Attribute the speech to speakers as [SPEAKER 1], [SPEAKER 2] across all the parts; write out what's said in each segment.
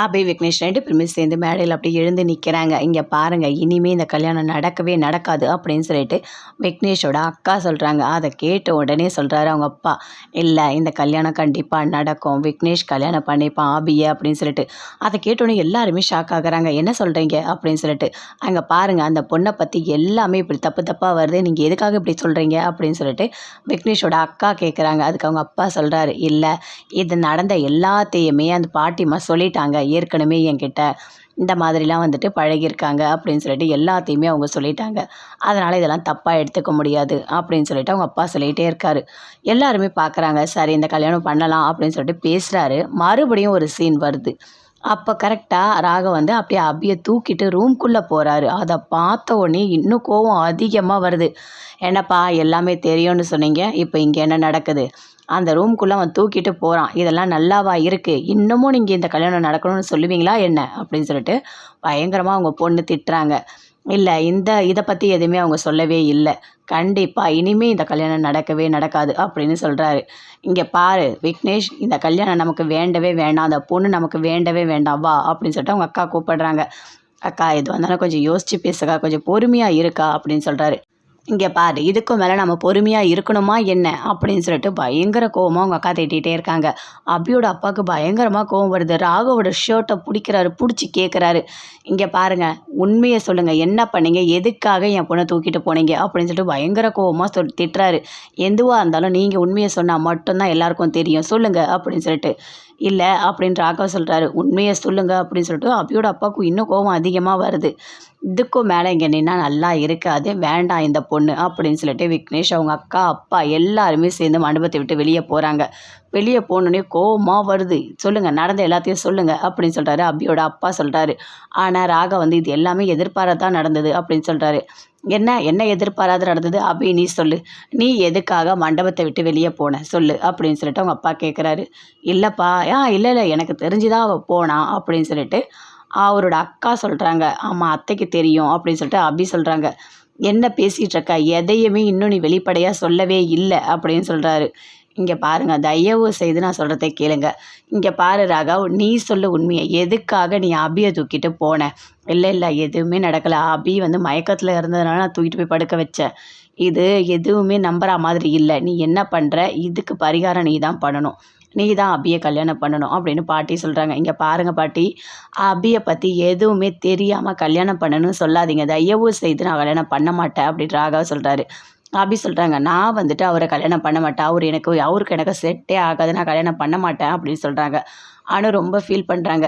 [SPEAKER 1] அபி, விக்னேஷ் 2 பேருமே சேர்ந்து மேடையில அப்படியே எழுந்து நிற்கிறாங்க. "இங்க பாருங்க, இனிமே இந்த கல்யாணம் நடக்கவே நடக்காது" அப்படின்னு சொல்லிட்டு விக்னேஷோட அக்கா சொல்றாங்க. அத கேட்ட உடனே சொல்றாரு அவங்க அப்பா, "இல்ல, இந்த கல்யாணம் கண்டிப்பா நடக்கும். விக்னேஷ் கல்யாணம் பண்ணிப்பான் அபிய" அப்படின்னு சொல்லிட்டு. அத கேட்டோனே எல்லாருமே ஷாக் ஆகுறாங்க. "என்ன சொல்றீங்க?" அப்படின்னு சொல்லிட்டு. "அங்க பாருங்க, அந்த பொண்ண பத்தி எல்லாமே இப்படி தப்பு தப்பா வருது. நீங்க எதுக்காக இப்படி சொல்றீங்க?" அப்படின்னு சொல்லிட்டு விக்னேஷோட அக்கா கேட்குறாங்க. அதுக்கு அவங்க அப்பா சொல்றாரு, "இல்ல, இது நடந்த எல்லாத்தையுமே அந்த பாட்டிம்மா சொல்லிட்டாங்க. ஏற்கனவே என்கிட்ட இந்த மாதிரிலாம் வந்துட்டு பழகியிருக்காங்க அப்படின்னு சொல்லிட்டு எல்லாத்தையுமே அவங்க சொல்லிட்டாங்க. அதனால் இதெல்லாம் தப்பாக எடுத்துக்க முடியாது" அப்படின்னு சொல்லிட்டு அவங்க அப்பா சொல்லிகிட்டே இருக்காரு. எல்லாருமே பார்க்குறாங்க. சரி, இந்த கல்யாணம் பண்ணலாம் அப்படின்னு சொல்லிட்டு பேசுகிறாரு. மறுபடியும் ஒரு சீன் வருது. அப்போ கரெக்டாக ராகவ் வந்து அப்படியே அபியை தூக்கிட்டு ரூம்குள்ளே போகிறாரு. அதை பார்த்த உடனே இன்னும் கோவம் அதிகமாக வருது. "என்னப்பா, எல்லாமே தெரியும்னு சொன்னீங்க, இப்போ இங்கே என்ன நடக்குது?" அந்த ரூம்குள்ளே அவன் தூக்கிட்டு போகிறான். "இதெல்லாம் நல்லாவா இருக்குது? இன்னமும் நீங்கள் இந்த கல்யாணம் நடக்கணும்னு சொல்லுவீங்களா என்ன?" அப்படின்னு சொல்லிட்டு பயங்கரமாக அவங்க பொண்ணு திட்டுறாங்க. இல்லை, இதை பற்றி எதுவுமே அவங்க சொல்லவே இல்லை. கண்டிப்பாக இனிமே இந்த கல்யாணம் நடக்கவே நடக்காது அப்படின்னு சொல்கிறாரு. "இங்கே பாரு விக்னேஷ், இந்த கல்யாணம் நமக்கு வேண்டவே வேண்டாம். அந்த பொண்ணு நமக்கு வேண்டவே வேண்டாம். வா" அப்படின்னு சொல்லிட்டு அவங்க அக்கா கூப்பிடுறாங்க. "அக்கா, இது வந்தாலும் கொஞ்சம் யோசிச்சு பேசுக்கா, கொஞ்சம் பொறுமையாக இருக்கா" அப்படின்னு சொல்கிறாரு. "இங்கே பாரு, இதுக்கும் மேலே நம்ம பொறுமையாக இருக்கணுமா என்ன?" அப்படின்னு சொல்லிட்டு பயங்கர கோவமாக அவங்க அக்கா திட்டிகிட்டே இருக்காங்க. அபியோட அப்பாவுக்கு பயங்கரமாக கோவம் வருது. ராகவோட ஷர்ட்டை பிடிக்கிறாரு. பிடிச்சி கேட்குறாரு, "இங்கே பாருங்க, உண்மையை சொல்லுங்கள். என்ன பண்ணீங்க? எதுக்காக என் பொண்ணை தூக்கிட்டு போனீங்க?" அப்படின்னு சொல்லிட்டு பயங்கர கோவமாக திட்டுறாரு. "எதுவாக இருந்தாலும் நீங்கள் உண்மையை சொன்னால் மட்டும்தான் எல்லாருக்கும் தெரியும். சொல்லுங்கள்" அப்படின்னு சொல்லிட்டு. "இல்லை" அப்படின்னு ராகவ் சொல்கிறாரு. "உண்மையை சொல்லுங்க" அப்படின்னு சொல்லிட்டு அபியோட அப்பாவுக்கு இன்னும் கோவம் அதிகமாக வருது. "இதுக்கும் மேலே இங்கே நின்னா நல்லா இருக்காது. வேண்டாம் இந்த பொண்ணு" அப்படின்னு சொல்லிட்டு விக்னேஷ், அவங்க அக்கா, அப்பா எல்லாருமே சேர்ந்து மண்டபத்தை விட்டு வெளியே போகிறாங்க. வெளியே போனோடனே கோவமாக வருது. "சொல்லுங்கள், நடந்த எல்லாத்தையும் சொல்லுங்கள்" அப்படின்னு சொல்கிறாரு. அபியோட அப்பா சொல்கிறாரு. ஆனால் ராகவ் வந்து "இது எல்லாமே எதிர்பாராதான் நடந்தது" அப்படின்னு சொல்கிறாரு. என்ன எதிர்பாராத நடந்தது? அபி, நீ சொல்லு. "நீ எதுக்காக மண்டபத்தை விட்டு வெளியே போன சொல்லு" அப்படின்னு சொல்லிட்டு அவங்க அப்பா கேட்குறாரு. "இல்லைப்பா, இல்லை, எனக்கு தெரிஞ்சுதான் அவள் போனா" அப்படின்னு சொல்லிட்டு அவரோட அக்கா சொல்கிறாங்க. "ஆமாம், அத்தைக்கு தெரியும்" அப்படின்னு சொல்லிட்டு அபி சொல்கிறாங்க. "என்ன பேசிகிட்டு இருக்க? எதையுமே இன்னும் நீ வெளிப்படையாக சொல்லவே இல்லை" அப்படின்னு சொல்கிறாரு. "இங்கே பாருங்க, தயவு செய்து நான் சொல்கிறத கேளுங்க. இங்கே பாரு ராகவ், நீ சொல்லு உண்மையை. எதுக்காக நீ அபியை தூக்கிட்டு போன?" இல்லை, எதுவுமே நடக்கலை. அபி வந்து மயக்கத்தில் இருந்ததுனால நான் தூக்கிட்டு போய் படுக்க வச்சேன். இது எதுவுமே நம்புற மாதிரி இல்லை. நீ என்ன பண்ணுற? இதுக்கு பரிகாரம் நீ தான் பண்ணணும். நீ தான் அபியை கல்யாணம் பண்ணணும் அப்படின்னு பாட்டி சொல்கிறாங்க. "இங்கே பாருங்க பாட்டி, அபியை பற்றி எதுவுமே தெரியாமல் கல்யாணம் பண்ணணும்னு சொல்லாதீங்க. தயவு செய்து நான் கல்யாணம் பண்ண மாட்டேன்" அப்படின்னு ராகவ் சொல்கிறாரு. அபி சொல்கிறாங்க, "நான் வந்துட்டு அவரை கல்யாணம் பண்ண மாட்டேன். அவருக்கு எனக்கு செட்டே ஆகாது. நான் கல்யாணம் பண்ண மாட்டேன்" அப்படின்னு சொல்கிறாங்க. அனு ரொம்ப ஃபீல் பண்ணுறாங்க.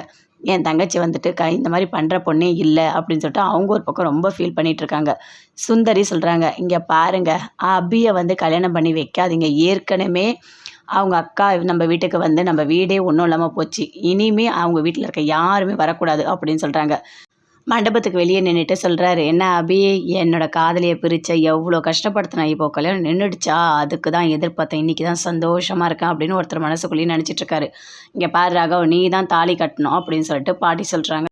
[SPEAKER 1] என் தங்கச்சி வந்துட்டு இந்த மாதிரி பண்ணுற பொண்ணே இல்லை அப்படின்னு சொல்லிட்டு அவங்க ஒரு பக்கம் ரொம்ப ஃபீல் பண்ணிகிட்ருக்காங்க. சுந்தரி சொல்கிறாங்க, "இங்கே பாருங்க, அபியை வந்து கல்யாணம் பண்ணி வைக்காதீங்க. ஏற்கனவே அவங்க அக்கா நம்ம வீட்டுக்கு வந்து நம்ம வீடே ஒன்றும் இல்லாமல் போச்சு. இனிமே அவங்க வீட்டில் இருக்க யாருமே வரக்கூடாது" அப்படின்னு சொல்கிறாங்க. மண்டபத்துக்கு வெளியே நின்றுட்டு சொல்கிறாரு, "என்ன அபி, என்னோட காதலியை பிரிச்ச, எவ்வளோ கஷ்டப்படுத்தினேன். இப்போ கல்யாணம் நின்றுடுச்சா? அதுக்கு தான் எதிர்பார்த்தேன். இன்றைக்கி தான் சந்தோஷமாக இருக்கேன்" அப்படின்னு ஒருத்தர் மனசுக்குள்ளேயே நினச்சிட்ருக்காரு. "இங்கே பாரு ராகவ், நீ தான் தாலி கட்டணும்" அப்படின்னு சொல்லிட்டு பாட்டி சொல்கிறாங்க.